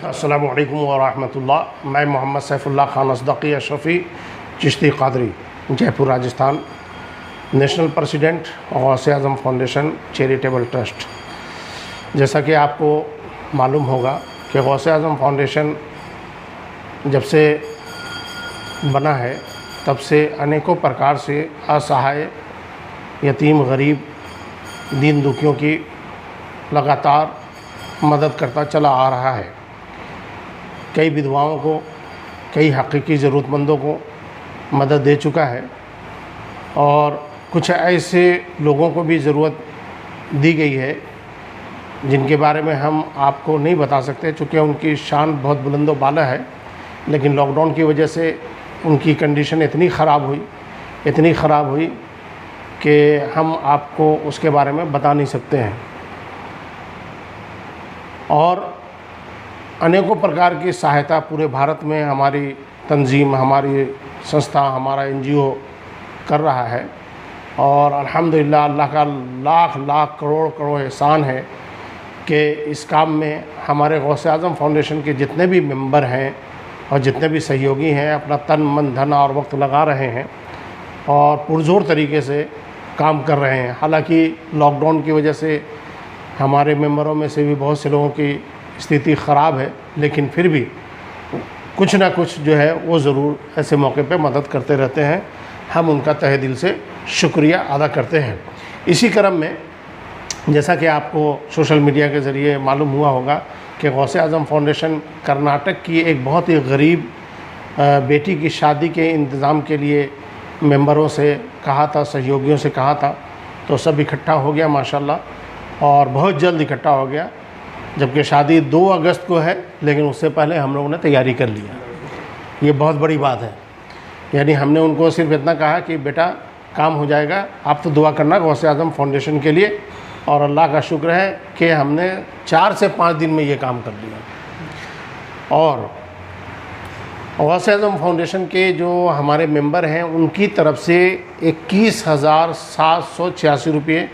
अस्सलामु अलैकुम वरहमतुल्लाह। मैं मोहम्मद सैफुल्लाह खान असदक़ी अशरफ़ी चिश्ती क़ादरी, जयपुर राजस्थान, नेशनल प्रेसिडेंट गौसे आज़म फाउंडेशन चैरिटेबल ट्रस्ट। जैसा कि आपको मालूम होगा कि गौसे आज़म फाउंडेशन जब से बना है तब से अनेकों प्रकार से असहाय, यतीम, गरीब, दीन दुखियों की लगातार मदद करता चला आ रहा है। कई विधवाओं को, कई हकीकी ज़रूरतमंदों को मदद दे चुका है और कुछ ऐसे लोगों को भी ज़रूरत दी गई है जिनके बारे में हम आपको नहीं बता सकते, चूँकि उनकी शान बहुत बुलंदो बाला है। लेकिन लॉकडाउन की वजह से उनकी कंडीशन इतनी ख़राब हुई कि हम आपको उसके बारे में बता नहीं सकते हैं। और अनेकों प्रकार की सहायता पूरे भारत में हमारी तंजीम, हमारी संस्था, हमारा NGO कर रहा है और अल्हम्दुलिल्लाह अल्लाह का लाख लाख करोड़ करोड़ एहसान है कि इस काम में हमारे गौसे आज़म फाउंडेशन के जितने भी मेंबर हैं और जितने भी सहयोगी हैं अपना तन मन धन और वक्त लगा रहे हैं और पुरजोर तरीके से काम कर रहे हैं। हालांकि लॉकडाउन की वजह से हमारे मेंबरों में से भी बहुत से लोगों की स्थिति ख़राब है, लेकिन फिर भी कुछ ना कुछ जो है वो ज़रूर ऐसे मौके पे मदद करते रहते हैं। हम उनका तहे दिल से शुक्रिया अदा करते हैं। इसी क्रम में जैसा कि आपको सोशल मीडिया के ज़रिए मालूम हुआ होगा कि गौसे आज़म फाउंडेशन कर्नाटक की एक बहुत ही गरीब बेटी की शादी के इंतज़ाम के लिए मेंबरों से कहा था, सहयोगियों से कहा था, तो सब इकट्ठा हो गया माशाल्लाह और बहुत जल्द इकट्ठा हो गया। जबकि शादी 2 अगस्त को है, लेकिन उससे पहले हम लोगों ने तैयारी कर लिया। ये बहुत बड़ी बात है। यानी हमने उनको सिर्फ इतना कहा कि बेटा काम हो जाएगा, आप तो दुआ करना गौसे आज़म फाउंडेशन के लिए। और अल्लाह का शुक्र है कि हमने 4 से 5 दिन में ये काम कर लिया। और गौसे आज़म फाउंडेशन के जो हमारे मेंबर हैं उनकी तरफ से 21,786 रुपये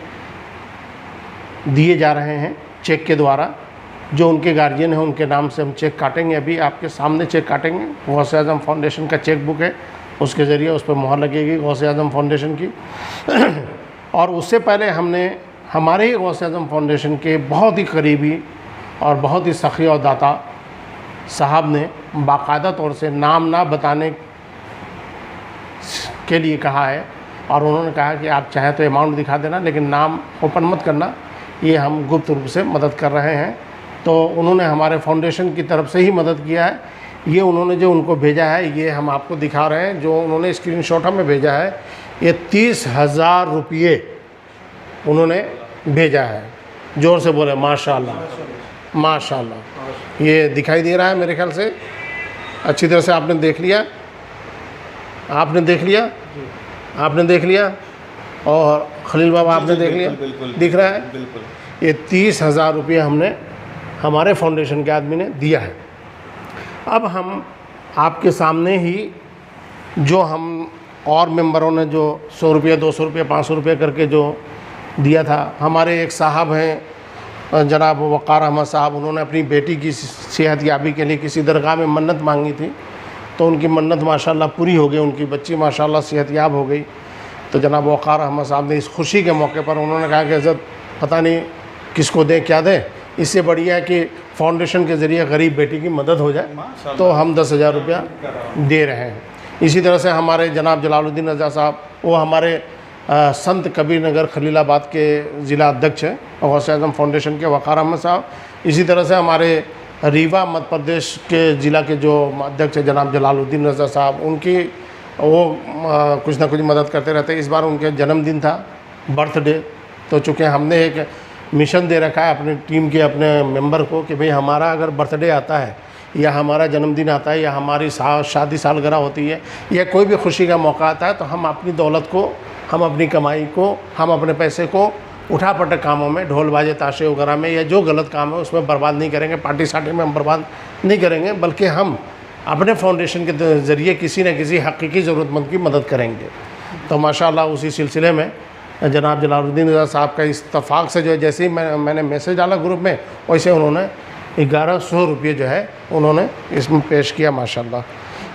दिए जा रहे हैं चेक के द्वारा। जो उनके गार्जियन हैं उनके नाम से हम चेक काटेंगे, अभी आपके सामने चेक काटेंगे। गौसे आज़म फाउंडेशन का चेक बुक है, उसके ज़रिए उस पर मोहर लगेगी गौसे आज़म फाउंडेशन की। और उससे पहले हमने हमारे ही गौसे आज़म फाउंडेशन के बहुत ही करीबी और बहुत ही सखी और दाता साहब ने बाकायदा तौर से नाम ना बताने के लिए कहा है और उन्होंने कहा कि आप चाहे तो अमाउंट दिखा देना, लेकिन नाम ओपन मत करना, ये हम गुप्त रूप से मदद कर रहे हैं। तो उन्होंने हमारे फाउंडेशन की तरफ से ही मदद किया है। ये उन्होंने जो उनको भेजा है ये हम आपको दिखा रहे हैं, जो उन्होंने स्क्रीनशॉट हमें भेजा है। ये 30,000 रुपये उन्होंने भेजा है। ज़ोर से बोले माशाल्लाह माशाल्लाह। ये दिखाई दे रहा है मेरे ख्याल से, अच्छी तरह से आपने देख लिया, आपने देख लिया और खलील बाबा आपने देख लिया, दिख रहा है। ये 30,000 रुपये हमने हमारे फाउंडेशन के आदमी ने दिया है। अब हम आपके सामने ही जो हम और मेंबरों ने जो 100 रुपये, 200 रुपये, 500 रुपये करके जो दिया था, हमारे एक साहब हैं जनाब वक़ार अहमद साहब, उन्होंने अपनी बेटी की सेहतयाबी के लिए किसी दरगाह में मन्नत मांगी थी, तो उनकी मन्नत माशाल्लाह पूरी हो गई, उनकी बच्ची माशाल्लाह सेहतयाब हो गई। तो जनाब वक़ार अहमद साहब ने इस खुशी के मौके पर उन्होंने कहा कि हज़रत पता नहीं किसको दें क्या दें, इससे बढ़िया है कि फाउंडेशन के ज़रिए गरीब बेटी की मदद हो जाए, तो हम 10,000 रुपया दे रहे हैं। इसी तरह से हमारे जनाब जलालुद्दीन रज़ा साहब, वो हमारे संत कबीर नगर खलीलाबाद के ज़िला अध्यक्ष हैं गौसे आज़म फाउंडेशन के, वक़ार अहमद साहब। इसी तरह से हमारे रीवा मध्य प्रदेश के ज़िला के जो अध्यक्ष हैं जनाब जलालुद्दीन रज़ा साहब, उनकी वो कुछ ना कुछ मदद करते रहते हैं। इस बार उनके जन्मदिन था, बर्थडे, तो चूँकि हमने एक मिशन दे रखा है अपनी टीम के अपने मेंबर को कि भाई हमारा अगर बर्थडे आता है या हमारा जन्मदिन आता है या हमारी शादी सालगिरह होती है या कोई भी खुशी का मौका आता है, तो हम अपनी दौलत को, हम अपनी कमाई को, हम अपने पैसे को उठा पटक कामों में, ढोल बाजे ताशे वगैरह में या जो गलत काम है उसमें बर्बाद नहीं करेंगे, पार्टी सार्टी में हम बर्बाद नहीं करेंगे, बल्कि हम अपने फाउंडेशन के ज़रिए किसी न किसी हकीकी ज़रूरतमंद की मदद करेंगे। तो माशाल्लाह उसी सिलसिले में जनाब जलालुद्दीन रज़ा साहब का इत्तफाक से जो है, जैसे ही मैंने मैसेज डाला ग्रुप में, वैसे उन्होंने 1100 रुपये जो है उन्होंने इसमें पेश किया माशाल्लाह।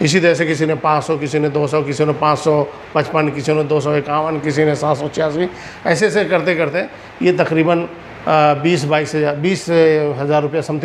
इसी तरह से किसी ने 500, किसी ने 200, किसी ने 555, किसी ने 251, किसी ने 786, ऐसे ऐसे करते करते ये तकरीबन 20-22 हज़ार रुपये समथिंग